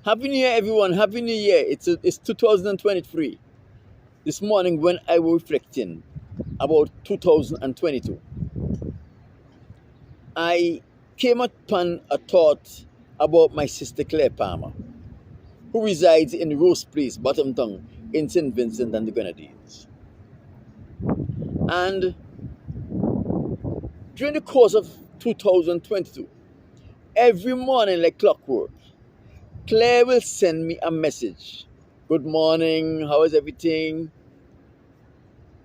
Happy New Year, everyone. Happy New Year. It's 2023. This morning, when I was reflecting about 2022, I came upon a thought about my sister Clare Palmer, who resides in Rose Place, Bottomtown, in St. Vincent and the Grenadines. And during the course of 2022, every morning, like clockwork, Claire will send me a message. Good morning, how is everything?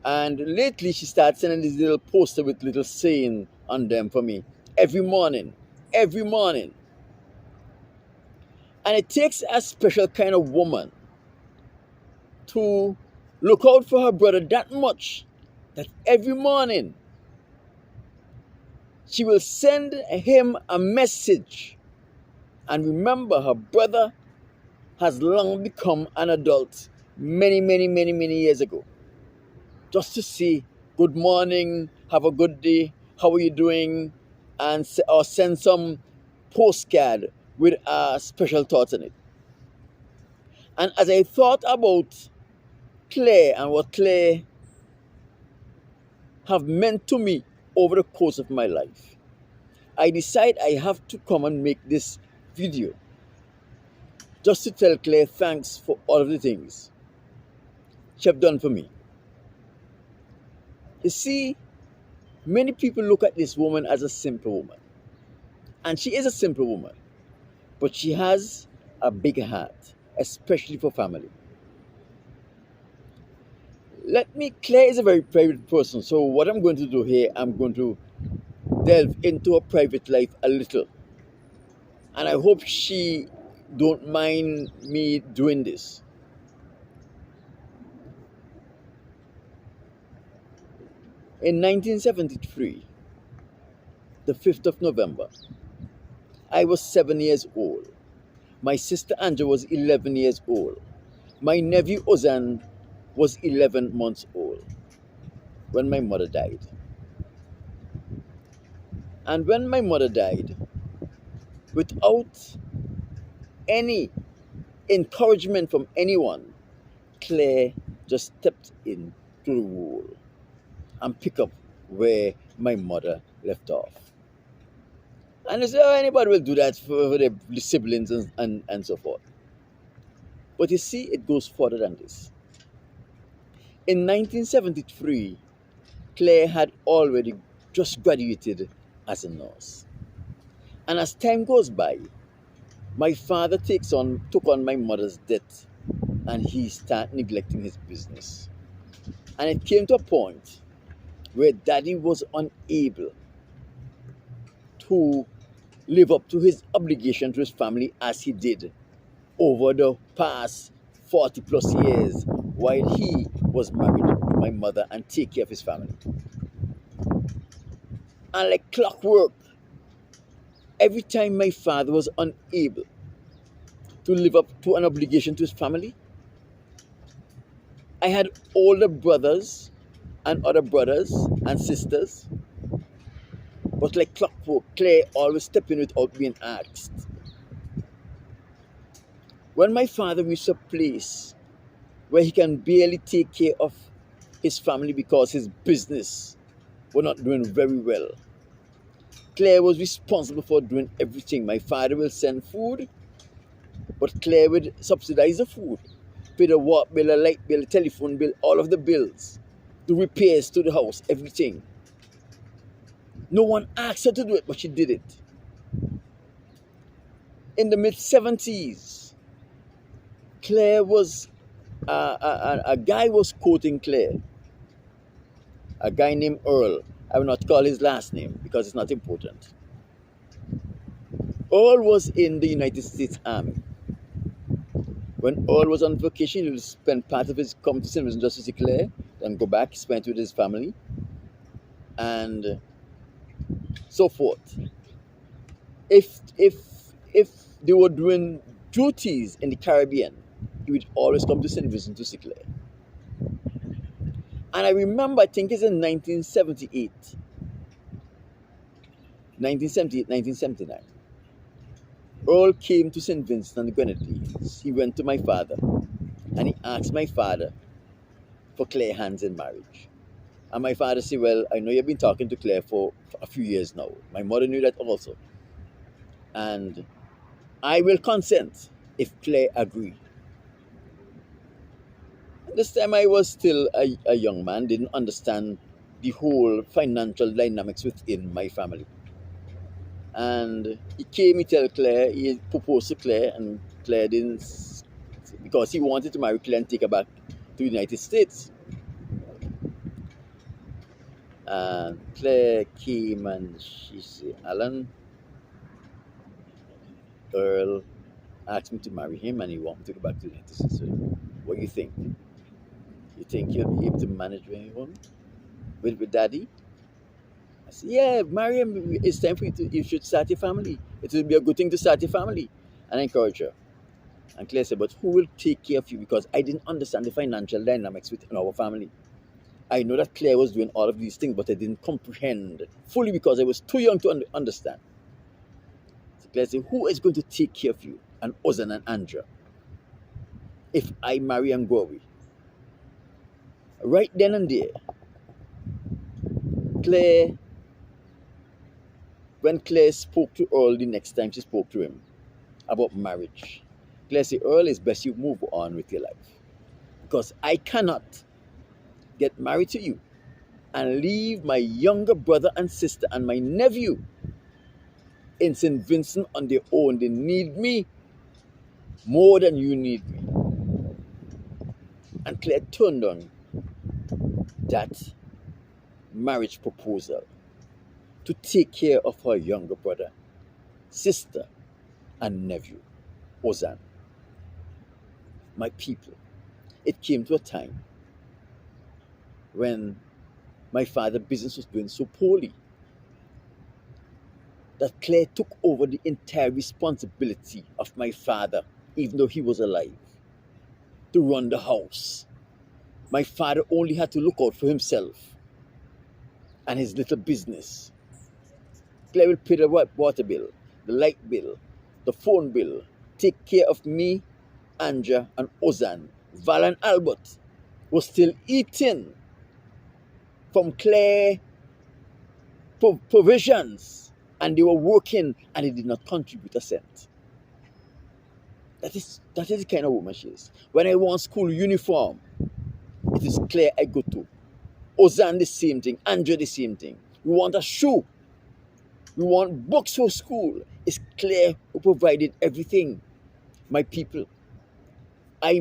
And lately she started sending this little poster with little saying on them for me. Every morning. Every morning. And it takes a special kind of woman to look out for her brother that much that every morning she will send him a message. And remember, her brother has long become an adult many years ago. Just to say, good morning, have a good day, how are you doing? And or send some postcard with a special thought in it. And as I thought about Claire and what Claire have meant to me over the course of my life, I decide I have to come and make this video just to tell Claire thanks for all of the things she have done for me. You see, many people look at this woman as a simple woman. And she is a simple woman. But she has a big heart, especially for family. Claire is a very private person. So what I'm going to do here, I'm going to delve into her private life a little. And I hope she don't mind me doing this. In 1973, the 5th of November, I was 7 years old. My sister Angela was 11 years old. My nephew Ozan was 11 months old when my mother died. And when my mother died, without any encouragement from anyone, Claire just stepped into the role and picked up where my mother left off. And so anybody will do that for their siblings and so forth. But you see, it goes further than this. In 1973, Claire had already just graduated as a nurse. And as time goes by, my father took on my mother's debt, and he started neglecting his business. And it came to a point where Daddy was unable to live up to his obligation to his family as he did over the past 40 plus years while he was married to my mother and take care of his family. And like clockwork, every time my father was unable to live up to an obligation to his family, I had older brothers and other brothers and sisters. But like clockwork, Claire always stepped in without being asked. When my father reached a place where he can barely take care of his family because his business was not doing very well, Claire was responsible for doing everything. My father will send food, but Claire would subsidize the food, pay the water bill, the light bill, the telephone bill, all of the bills, the repairs to the house, everything. No one asked her to do it, but she did it. In the mid-70s, Claire was, a guy was quoting Claire, a guy named Earl. I will not call his last name because it's not important. Earl was in the United States Army. When Earl was on vacation, he would spend part of his come to St. Vincent just to see Claire, then go back, spend it with his family, and so forth. If they were doing duties in the Caribbean, he would always come to St. Vincent to see Claire. And I remember, I think it's in 1979, Earl came to St. Vincent and the Grenadines. He went to my father and he asked my father for Claire hands in marriage. And my father said, well, I know you've been talking to Claire for a few years now. My mother knew that also. And I will consent if Claire agree. This time I was still a young man, didn't understand the whole financial dynamics within my family. And he came, he tell Claire, he proposed to Claire, and Claire didn't, because he wanted to marry Claire and take her back to the United States. And Claire came and she said, Alan, Earl asked me to marry him and he want me to go back to the United States. So what do you think? You think you'll be able to manage when you want with daddy? I said, yeah, marry him. It's time for you should start your family. It will be a good thing to start your family. And I encourage her. And Claire said, but who will take care of you? Because I didn't understand the financial dynamics within our family. I know that Claire was doing all of these things, but I didn't comprehend fully because I was too young to understand. So Claire said, who is going to take care of you? And Ozan and Andrea, if I marry and go away. Right then and there, when Claire spoke to Earl the next time she spoke to him about marriage, Claire said, Earl, it's best you move on with your life. Because I cannot get married to you and leave my younger brother and sister and my nephew in St. Vincent on their own. They need me more than you need me. And Claire turned on that marriage proposal to take care of her younger brother, sister, and nephew, Ozan. My people, it came to a time when my father's business was doing so poorly that Claire took over the entire responsibility of my father, even though he was alive, to run the house. My father only had to look out for himself and his little business. Claire will pay the water bill, the light bill, the phone bill, take care of me, Anja, and Ozan. Val and Albert was still eating from Claire provisions, and they were working and they did not contribute a cent. That is the kind of woman she is. When I want school uniform, it is Claire I go to. Ozan the same thing, Andrew the same thing. We want a shoe. We want books for school. It's Claire who provided everything. My people, I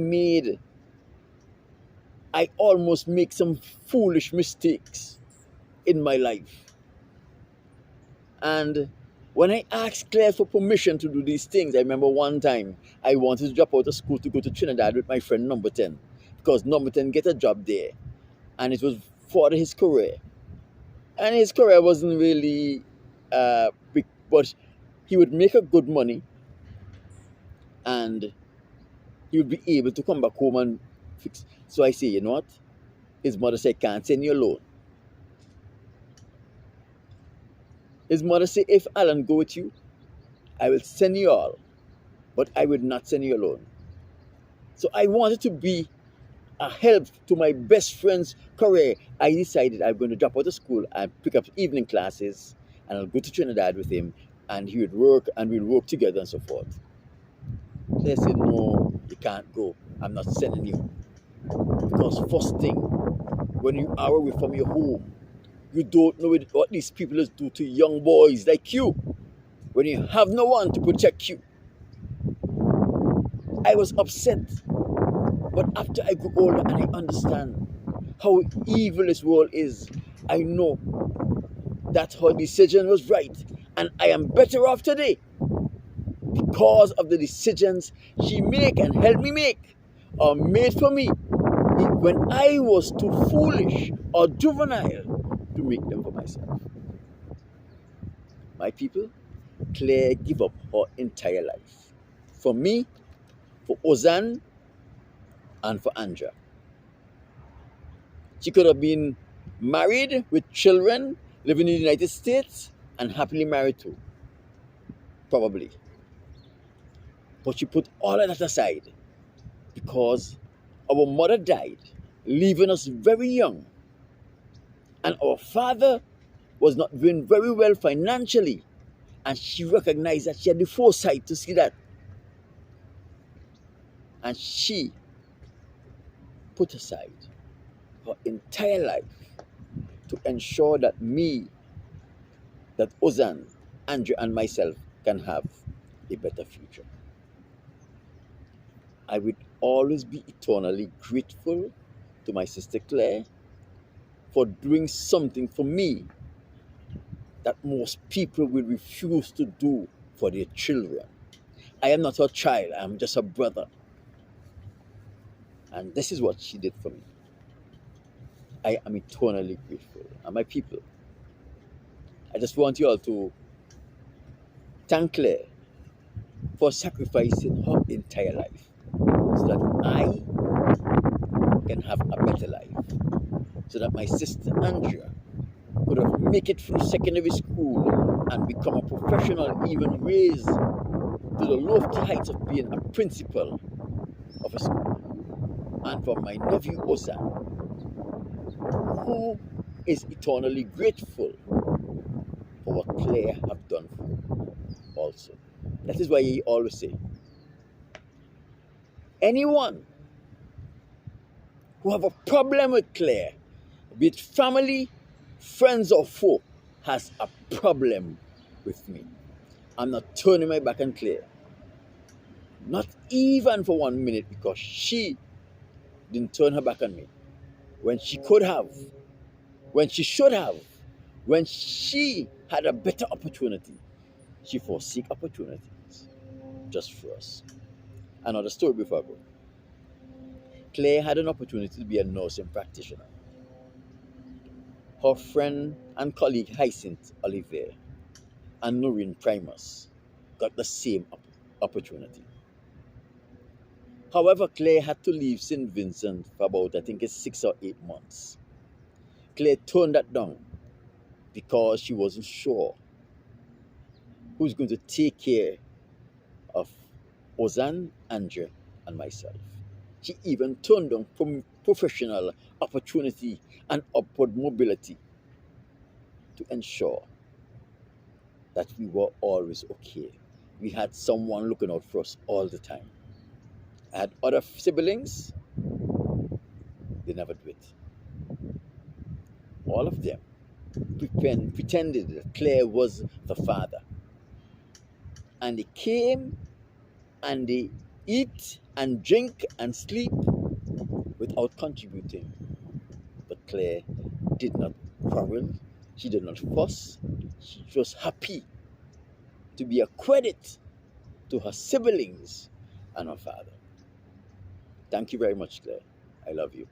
almost make some foolish mistakes in my life. And when I asked Claire for permission to do these things, I remember one time I wanted to drop out of school to go to Trinidad with my friend number 10, because number 10 get a job there. And it was for his career. And his career wasn't really big, but he would make a good money and he would be able to come back home and fix. So I say, you know what? His mother said, can't send you alone. His mother said, if Alan go with you, I will send you all, but I would not send you alone. So I wanted to be a help to my best friend's career. I decided I'm going to drop out of school and pick up evening classes, and I'll go to Trinidad with him, and he would work, and we'll work together and so forth. They said, no, you can't go. I'm not sending you. Because first thing, when you are away from your home, you don't know what these people do to young boys like you. When you have no one to protect you. I was upset. But after I grew older and I understand how evil this world is, I know that her decision was right. And I am better off today because of the decisions she make and helped me make or made for me when I was too foolish or juvenile to make them for myself. My people, Claire gave up her entire life. For me, for Ozan, and for Andrea. She could have been married with children, living in the United States, and happily married too. Probably. But she put all of that aside because our mother died, leaving us very young. And our father was not doing very well financially. And she recognized that she had the foresight to see that. And she put aside her entire life to ensure that me, that Ozan, Andrew, and myself can have a better future. I would always be eternally grateful to my sister Claire for doing something for me that most people will refuse to do for their children. I am not her child, I am just her brother. And this is what she did for me. I am eternally grateful. And my people, I just want you all to thank Claire for sacrificing her entire life so that I can have a better life. So that my sister Andrea could have make it through secondary school and become a professional, even raised to the lofty heights of being a principal of a school. And for my nephew Ozan, who is eternally grateful for what Claire have done for him also. That is why he always say, anyone who have a problem with Claire, be it family, friends or foe, has a problem with me. I'm not turning my back on Claire. Not even for 1 minute, because she didn't turn her back on me when she could have, when she should have, when she had a better opportunity. She forsake opportunities just for us. Another story before I go. Claire had an opportunity to be a nursing practitioner. Her friend and colleague Hyacinth Olivier and Noreen Primus got the same opportunity. However, Claire had to leave St. Vincent for about, I think it's 6 or 8 months. Claire turned that down because she wasn't sure who's going to take care of Ozan, Andrea, and myself. She even turned down professional opportunity and upward mobility to ensure that we were always okay. We had someone looking out for us all the time. I had other siblings, they never do it. All of them pretended that Claire was the father. And they came and they eat and drink and sleep without contributing. But Claire did not quarrel, she did not fuss, she was happy to be a credit to her siblings and her father. Thank you very much, Claire. I love you.